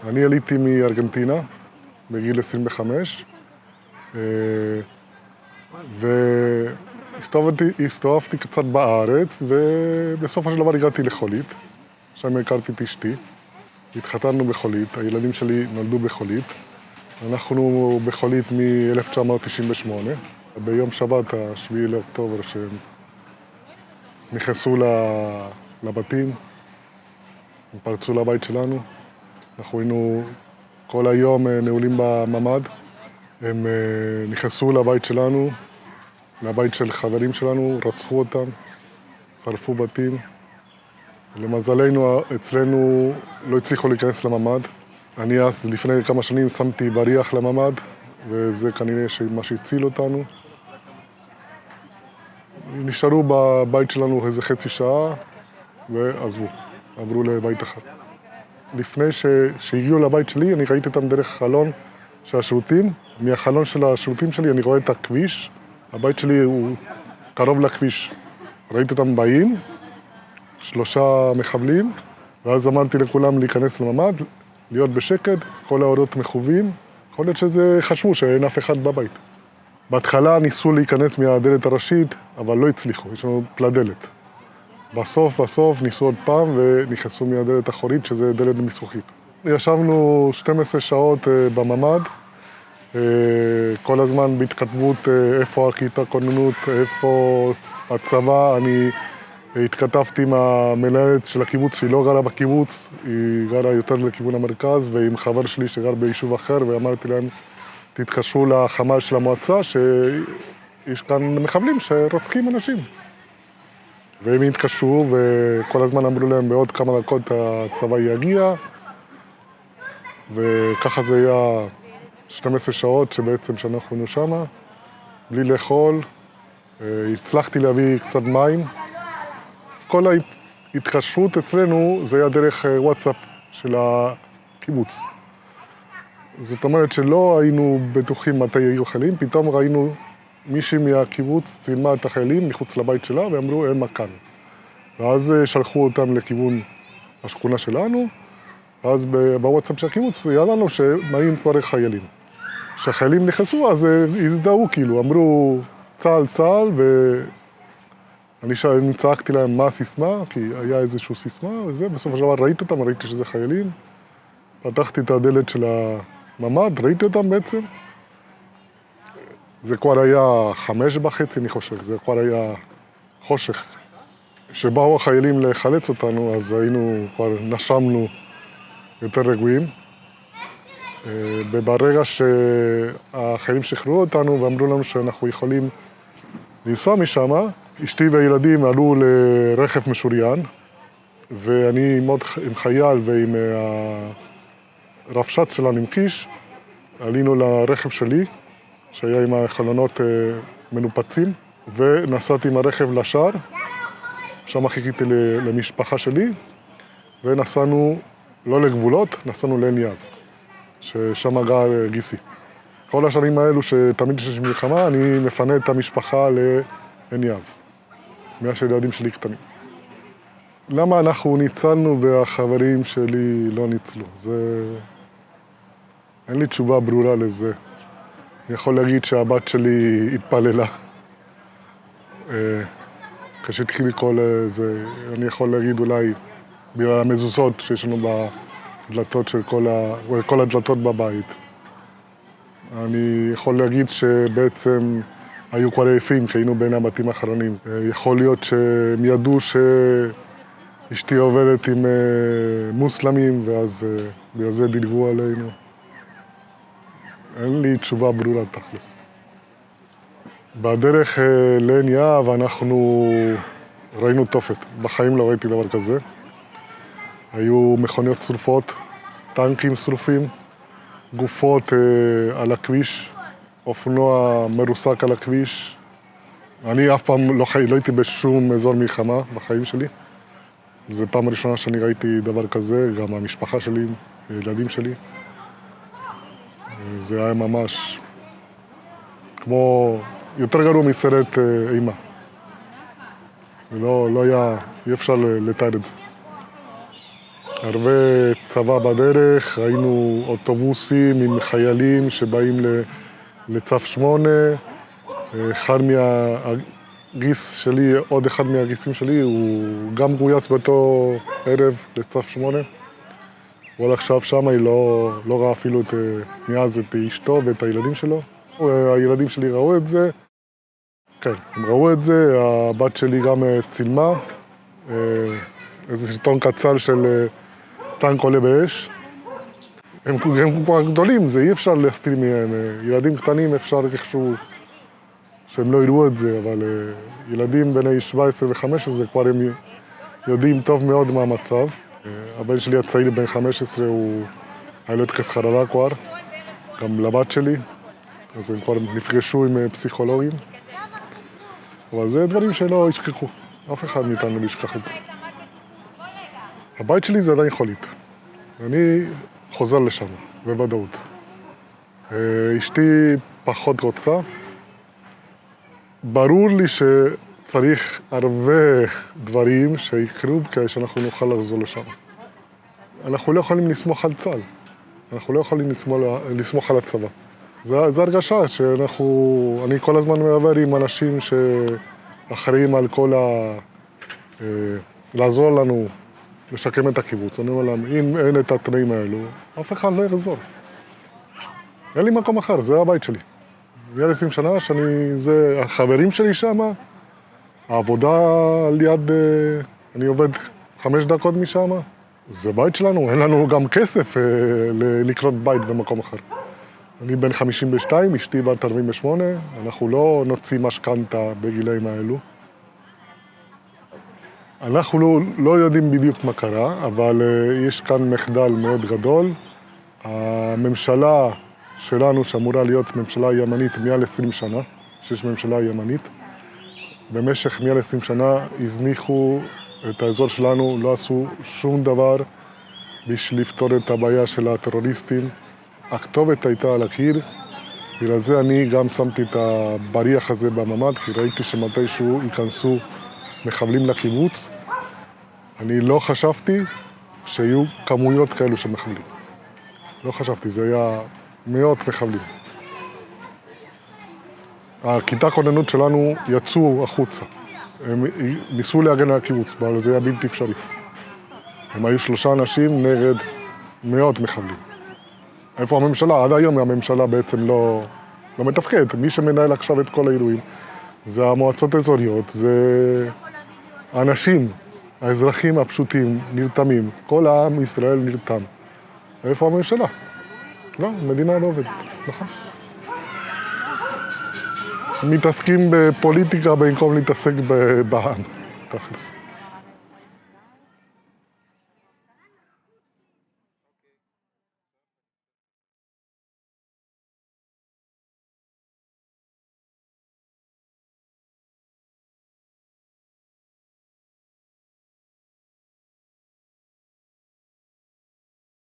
אני עליתי מארגנטינה בגיל 25, והסתובבתי קצת בארץ, ובסופו של דבר הגעתי לחולית. שם הכרתי את אשתי, התחתנו בחולית, הילדים שלי נולדו בחולית. אנחנו בחולית מ-1998, ביום שבת, ה-7 לאוקטובר, שהם נכנסו לבתים, הם פרצו לבית שלנו. אנחנו היינו כל היום נעולים בממ"ד. הם נכנסו לבית שלנו, לבית של חברים שלנו, רצחו אותם, שרפו בתים. למזלנו, אצלנו לא הצליחו להיכנס לממ"ד. אני אז, לפני כמה שנים, שמתי בריח לממ"ד, וזה כנראה מה שהציל אותנו. נשארו בבית שלנו איזה חצי שעה, ועזבו, עברו לבית אחר. לפני שהגיעו לבית שלי, אני ראיתי אותם דרך חלון של השירותים. מהחלון של השירותים שלי אני רואה את הכביש. הבית שלי הוא קרוב לכביש. ראיתי אותם באים, 3 מחבלים, ואז אמרתי לכולם להיכנס לממ"ד, להיות בשקט, כל האורות מכובים. יכול להיות שזה חשבו שאין אף אחד בבית. בהתחלה ניסו להיכנס מהדלת הראשית, אבל לא הצליחו, יש לנו פלדלת. בסוף ניסו עוד פעם ונכנסו מהדלת האחורית, שזה דלת מזכוכית. ישבנו 12 שעות בממ"ד, כל הזמן בהתכתבות איפה הכיתה כוננות, איפה הצבא. אני התכתבתי עם המנהלת של הקיבוץ, שהיא לא גרה בקיבוץ, היא גרה יותר לכיוון המרכז, ועם חבר שלי שגר ביישוב אחר, ואמרתי להם, תתקשרו לחמ"ל של המועצה, שיש כאן מחבלים שרוצחים אנשים. והם התקשרו, וכל הזמן אמרו להם, בעוד כמה דקות הצבא יגיע, וככה זה היה 12 שעות שבעצם שאנחנו היינו שמה, בלי לאכול. הצלחתי להביא קצת מים. כל ההתקשרות אצלנו זה היה דרך וואטסאפ של הקיבוץ. זאת אומרת שלא היינו בטוחים מתי יהיו חיילים, פתאום ראינו מישהי מהקיבוץ צילמה את החיילים מחוץ לבית שלה ואמרו, הם כאן. ואז שלחו אותם לכיוון השכונה שלנו, ואז בוואטסאפ של הקיבוץ היה לנו שמאים כבר חיילים. כשהחיילים נכנסו אז הזדהו כאילו, אמרו צה"ל, ואני צעקתי להם מה הסיסמה, כי היה איזושהי סיסמה וזה, בסופו של דבר ראיתי אותם, ראיתי שזה חיילים. פתחתי את הדלת של הממ"ד, ראיתי אותם בעצם. זה כבר היה 5:30 אני חושב, זה כבר היה חושך. כשבאו החיילים לחלץ אותנו, אז היינו, כבר נשמנו יותר רגועים. וברגע שהחיילים שחררו אותנו ואמרו לנו שאנחנו יכולים לנסוע משם, אשתי והילדים עלו לרכב משוריין, ואני עם חייל ועם הרבש"ץ שלנו עם קיש, עלינו לרכב שלי, שהיה עם החלונות מנופצים, ונסעתי עם הרכב לשער, שם חיכיתי למשפחה שלי, ונסענו לא לגבולות, נסענו לעין יהב, ששם גר גיסי. כל השנים האלו שתמיד יש מלחמה, אני מפנה את המשפחה לעין יהב, מאז שהילדים שלי קטנים. למה אנחנו ניצלנו והחברים שלי לא ניצלו? אין לי תשובה ברורה לזה. אני יכול להגיד שהבת שלי התפללה. כשהתחיל לקרוא לזה, אני יכול להגיד אולי בגלל המזוזות שיש לנו בדלתות של כל הדלתות בבית. אני יכול להגיד שבעצם היו כבר עייפים, כי היינו בין הבתים האחרונים. יכול להיות שהם ידעו שאשתי עובדת עם מוסלמים, ואז בגלל זה דילגו עלינו. אין לי תשובה ברורה תכלס. בדרך לעין יהב אנחנו ראינו תופת. בחיים לא ראיתי דבר כזה. היו מכוניות שרופות, טנקים שרופים, גופות על הכביש, אופנוע מרוסק על הכביש. אני אף פעם לא הייתי בשום אזור מלחמה בחיים שלי. זו פעם ראשונה שאני ראיתי דבר כזה, גם המשפחה שלי, הילדים שלי. זה היה ממש כמו, יותר גרוע מסרט אימה. לא היה, אי אפשר לתאר את זה. הרבה צבא בדרך, ראינו אוטובוסים עם חיילים שבאים לצו 8. עוד אחד מהגיסים שלי, הוא גם גויס באותו ערב לצו 8. אבל עכשיו שם היא לא ראה אפילו מאז את אשתו ואת הילדים שלו. הילדים שלי ראו את זה. כן, הם ראו את זה, הבת שלי גם צילמה. איזה סרטון קצר של טנק עולה באש. הם כבר גדולים, זה אי אפשר להסתיר מהם. ילדים קטנים אפשר איכשהו שהם לא יראו את זה, אבל ילדים בני 17 ו-15 כבר הם יודעים טוב מאוד מה המצב. הבן שלי הצעיר בן 15, היה לו התקף חרדה כבר, גם לבת שלי, אז הם כבר נפגשו עם פסיכולוגים. אבל זה דברים שלא ישכחו, אף אחד מאיתנו לא ישכח את זה. הבית שלי זה עדיין חולית. אני חוזר לשם, בוודאות. אשתי פחות רוצה. ברור לי שצריך הרבה דברים שיקרו כדי שאנחנו נוכל לחזור לשם. אנחנו לא יכולים לסמוך על צה"ל. אנחנו לא יכולים לסמוך על הצבא. זו הרגשה אני כל הזמן מעבר עם אנשים שאחראים על לעזור לנו לשקם את הקיבוץ. אני אומר להם, אם אין את התנאים האלו, אף אחד לא יחזור. אין לי מקום אחר, זה הבית שלי. מעל 20 שנה זה החברים שלי שם, העבודה ליד, אני עובד 5 דקות משם. זה בית שלנו, אין לנו גם כסף לקנות בית במקום אחר. אני בן 52, אשתי בת 48, אנחנו לא נוציא משכנתה בגילאים האלו. אנחנו לא יודעים בדיוק מה קרה, אבל יש כאן מחדל מאוד גדול. הממשלה שלנו, שאמורה להיות ממשלה ימנית מעל 20 שנה, שיש ממשלה ימנית, במשך מעל 20 שנה הזניחו את האזור שלנו, לא עשו שום דבר בשביל לפתור את הבעיה של הטרוריסטים. הכתובת הייתה על הקיר, בגלל זה אני גם שמתי את הבריח הזה בממ"ד, כי ראיתי שמתישהו ייכנסו מחבלים לקיבוץ. אני לא חשבתי שיהיו כמויות כאלו של מחבלים. לא חשבתי, זה היה מאות מחבלים. הכיתה כוננות שלנו יצאו החוצה. הם ניסו להגן על הקיבוץ, אבל זה היה בלתי אפשרי. הם היו 3 אנשים נגד מאות מחבלים. איפה הממשלה? עד היום הממשלה בעצם לא מתפקד. מי שמנהל עכשיו את כל האירועים זה המועצות האזוריות, זה האנשים, האזרחים הפשוטים, נרתמים. כל העם ישראל נרתם. איפה הממשלה? לא, המדינה לא עובדת, נכון. מתעסקים בפוליטיקה במקום להתעסק בעם, תכלס.